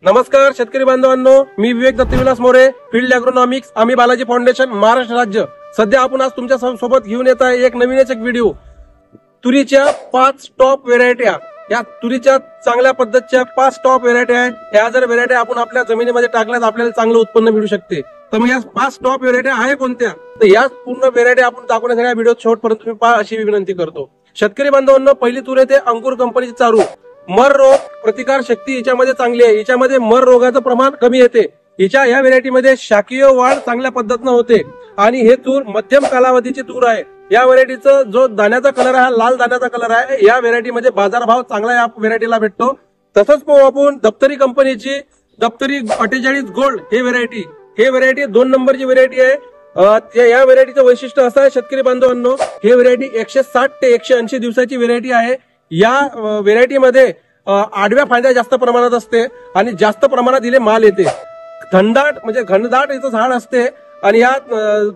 नमस्कार शेतकरी बांधवांनो, मी विवेक दत्तविलास मोरे, फील्ड ॲग्रोनॉमिक्स, आम्ही बालाजी फाउंडेशन, महाराष्ट्र राज्य। सध्या आपण आज तुमच्या सोबत घेऊन येत आहे एक नवीनच एक व्हिडिओ। तुरीच्या 5 टॉप व्हेरायट्या, या तुरीच्या चांगल्या पद्धतीच्या 5 टॉप व्हेरायट्या आहेत। ह्या जर व्हेरायट्या आपण आपल्या जमिनीमध्ये टाकल्यास आपल्याला चांगलं उत्पन्न मिळू शकते। तर मग या 5 टॉप व्हेरायट्या आहे कोणत्या, तर या पूर्ण व्हेरायट्या आपण दाखवण्यासाठी व्हिडिओ शेवटपर्यंत तुम्ही पहा अशी विनंती करतो। शेतकरी बांधवांनो, पहिली तूर येते अंकुर कंपनीची चारू। मर रोग प्रतिकार शक्ती याच्यामध्ये चांगली आहे, याच्यामध्ये मर रोगाचं प्रमाण कमी येते। या व्हेरायटीमध्ये शाकीय वाढ चांगल्या पद्धतीने होते आणि हे तूर मध्यम कालावधीची तूर आहे। या व्हेरायटीचा जो दाण्याचा कलर आहे, लाल दाण्याचा कलर आहे। या व्हेरायटीमध्ये बाजारभाव चांगला या व्हेरायटीला भेटतो। तसंच पाहू आपण दप्तरी कंपनीची दप्तरी 48 गोल्ड हे व्हेरायटी 2 नंबरची व्हेरायटी आहे। या व्हेरायटीचं वैशिष्ट्य असं आहे शेतकरी बांधवांनो, हे व्हेरायटी 160 ते 180 दिवसाची व्हेरायटी आहे। या व्हेरायटीमध्ये आडव्या फांद्या जास्त प्रमाणात असते आणि जास्त प्रमाणात इले माल येते। घनदाट याचं झाड असते आणि या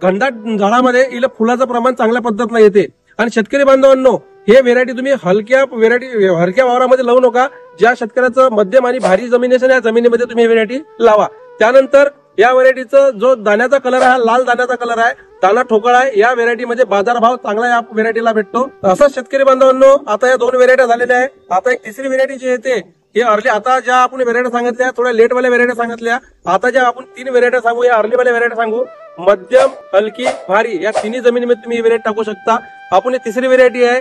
घनदाट झाडामध्ये इले फुलाचं प्रमाण चांगल्या पद्धतीने येते। आणि शेतकरी बांधवांनो, हे व्हेरायटी तुम्ही हलक्या वावरामध्ये लावू नका। ज्या शेतकऱ्याचं मध्यम आणि भारी जमीन असेल, या जमिनीमध्ये तुम्ही व्हेरायटी लावा। त्यानंतर या व्हेरायटीचा जो दाण्याचा कलर आहे, लाल दाण्याचा कलर आहे, दाना ठोकळ आहे। या व्हेरायटीमध्ये बाजारभाव चांगला या व्हेरायटीला भेटतो। असंच शेतकरी बांधवांनो, आता या 2 व्हेरायट्या झालेल्या आहे। आता एक तिसरी व्हेरायटी जी येते, हे अर्ली, आता ज्या आपण व्हेरायट्या सांगितल्या थोड्या लेट वाल्या व्हेरायट्या सांगितल्या, आता ज्या आपण 3 व्हेरायट्या सांगू, या अर्ली वाल्या व्हेरायट्या सांगू। मध्यम, हलकी, भारी या तिन्ही जमिनीमध्ये तुम्ही व्हेरायटी टाकू शकता। आपण तिसरी व्हेरायटी आहे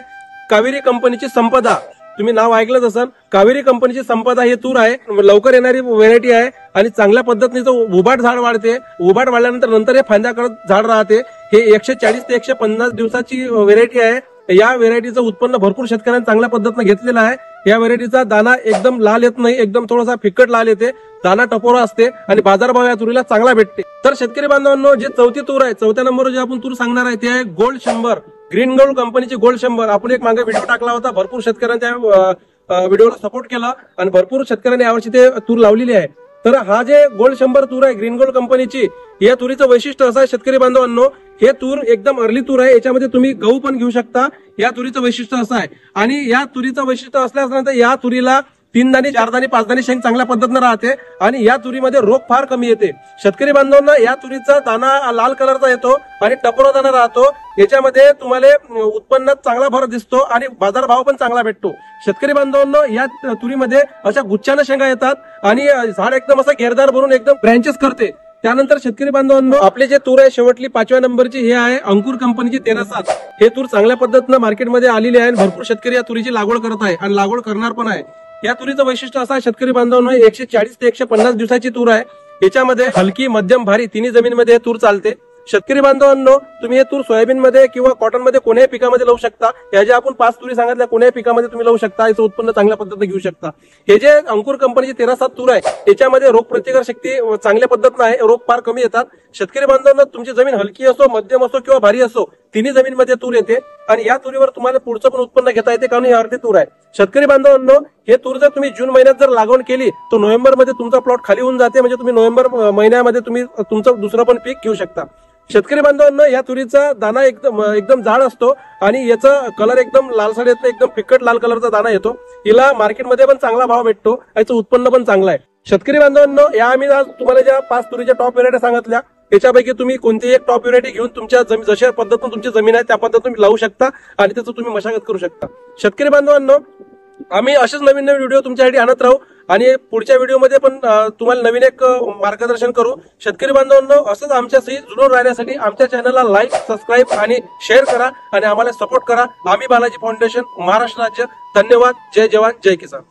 कावेरी कंपनीची संपदा। तुम्ही नाव ऐकलंच असाल, कावेरी कंपनीची संपदा ही तूर आहे, लवकर येणारी व्हेरायटी आहे आणि चांगल्या पद्धतीने उभाट झाड वाढते। उभाट वाढल्यानंतर हे फांद्याकडे झाड राहते। हे 140 ते 150 दिवसाची व्हेरायटी आहे। या व्हेरायटीचं उत्पन्न भरपूर शेतकऱ्यांनी चांगल्या पद्धतीने घेतलेलं आहे। या व्हेरायटीचा दाना एकदम लाल येत नाही, एकदम थोडासा फिकट लाल येते, दाना टपोरा असते आणि बाजारभाव या तुरीला चांगला भेटते। तर शेतकरी बांधवांनो, जे चौथी तूर आहे, चौथ्या नंबरवर जे आपण तूर सांगणार आहे ते आहे गोल्ड 100, ग्रीन गोल्ड कंपनीची गोल्ड 100। आपण एक मागे व्हिडिओ टाकला होता, भरपूर शेतकऱ्यांच्या व्हिडिओला सपोर्ट केला आणि भरपूर शेतकऱ्यांनी यावर्षी ते तूर लावलेली आहे। तर हा जे गोल्ड 100 तूर आहे ग्रीन गोल्ड कंपनीची, या तुरीचं वैशिष्ट्य असं आहे शेतकरी बांधवांनो, हे तूर एकदम अर्ली तूर आहे। याच्यामध्ये तुम्ही गहू पण घेऊ शकता। या तुरीचं वैशिष्ट्य असं आहे आणि या तुरीचं वैशिष्ट्य असल्यानंतर या तुरीला 3 दाणे 4 दाणे 5 दाणे शेंग चांगल्या पद्धतीने राहते आणि या तुरीमध्ये रोग फार कमी येते। शेतकरी बांधवांना, या तुरीचा दाना लाल कलरचा येतो आणि टपोरा दाना राहतो। याच्यामध्ये तुम्हाला उत्पन्नात चांगला भर दिसतो आणि बाजारभाव पण चांगला भेटतो। शेतकरी बांधवांनो, या तुरीमध्ये अशा गुच्छाने शेंगा येतात आणि झाड एकदम असं घेरदार भरून एकदम ब्रँचेस करते। त्यानंतर शेतकरी बांधवांनो, आपले जे तूर आहे शेवटली 5व्या नंबरची, हे आहे अंकुर कंपनीची 13-7। हे तूर चांगल्या पद्धतीने मार्केटमध्ये आलेले आहे। भरपूर शेतकरी या तुरीची लागवड करत आहे आणि लागवड करणार पण आहे। या तुरीचं वैशिष्ट्य असं आहे शेतकरी बांधवांनो, 140 ते 150 दिवसाची तूर आहे। याच्यामध्ये हलकी, मध्यम, भारी तिन्ही जमिनीमध्ये हे तूर चालते। शेतकरी बांधवांनो, तुम्ही हे तूर सोयाबीन मध्ये किंवा कॉटन मध्ये कोणत्याही पिकामध्ये लावू शकता। या ज्या आपण 5 तुरी सांगितल्या, कोणत्याही पिकामध्ये तुम्ही लावू शकता, याचं उत्पन्न चांगल्या पद्धतीने घेऊ शकता। हे जे अंकुर कंपनीची 13-7 तूर आहे, याच्यामध्ये रोग प्रतिकार शक्ती चांगल्या पद्धतीने आहे, रोग फार कमी येतात। शेतकरी बांधवांनो, तुमची जमीन हलकी असो, मध्यम असो किंवा भारी असो, तिन्ही जमीनमध्ये तूर येते आणि या तुरीवर तुम्हाला पुढचं पण उत्पन्न घेता येते, कारण ही अर्धी तूर आहे। शेतकरी बांधवांनो, हे तूर जर तुम्ही जून महिन्यात जर लागवड केली, तर नोव्हेंबर मध्ये तुमचा प्लॉट खाली होऊन जाते, म्हणजे तुम्ही नोव्हेंबर महिन्यामध्ये तुम्ही तुमचं दुसरं पण पीक घेऊ शकता। शेतकरी बांधवांनो, या तुरीचा दाना एकदम जाड असतो आणि याचा कलर एकदम लालसर येतो, एकदम फिकट लाल कलरचा दाना येतो। हिला मार्केटमध्ये पण चांगला भाव भेटतो, याचं उत्पन्न पण चांगलं आहे। शेतकरी बांधवांनो, या आम्ही आज तुम्हाला ज्या 5 तुरीच्या टॉप व्हेरायटी सांगितल्या, त्याच्यापैकी तुम्ही कोणतीही एक टॉप व्हेरायटी घेऊन तुमच्या जशा पद्धतीने तुमची जमीन आहे त्या पद्धतीने तुम्ही लावू शकता आणि त्याचं तुम्ही मशागत करू शकता। शेतकरी बांधवांनो, आम्ही असेच नवीन व्हिडिओ तुमच्यासाठी आणत राहू आणि पुढच्या व्हिडिओमध्ये पण तुम्हाला नवीन एक मार्गदर्शन करू। शेतकरी बांधवांनो, असंच आमच्याशी जुळून राहण्यासाठी आमच्या चॅनलला लाईक, सबस्क्राईब आणि शेअर करा आणि आम्हाला सपोर्ट करा। आम्ही बालाजी फाउंडेशन, महाराष्ट्र राज्य। धन्यवाद। जय जवान, जय किसान।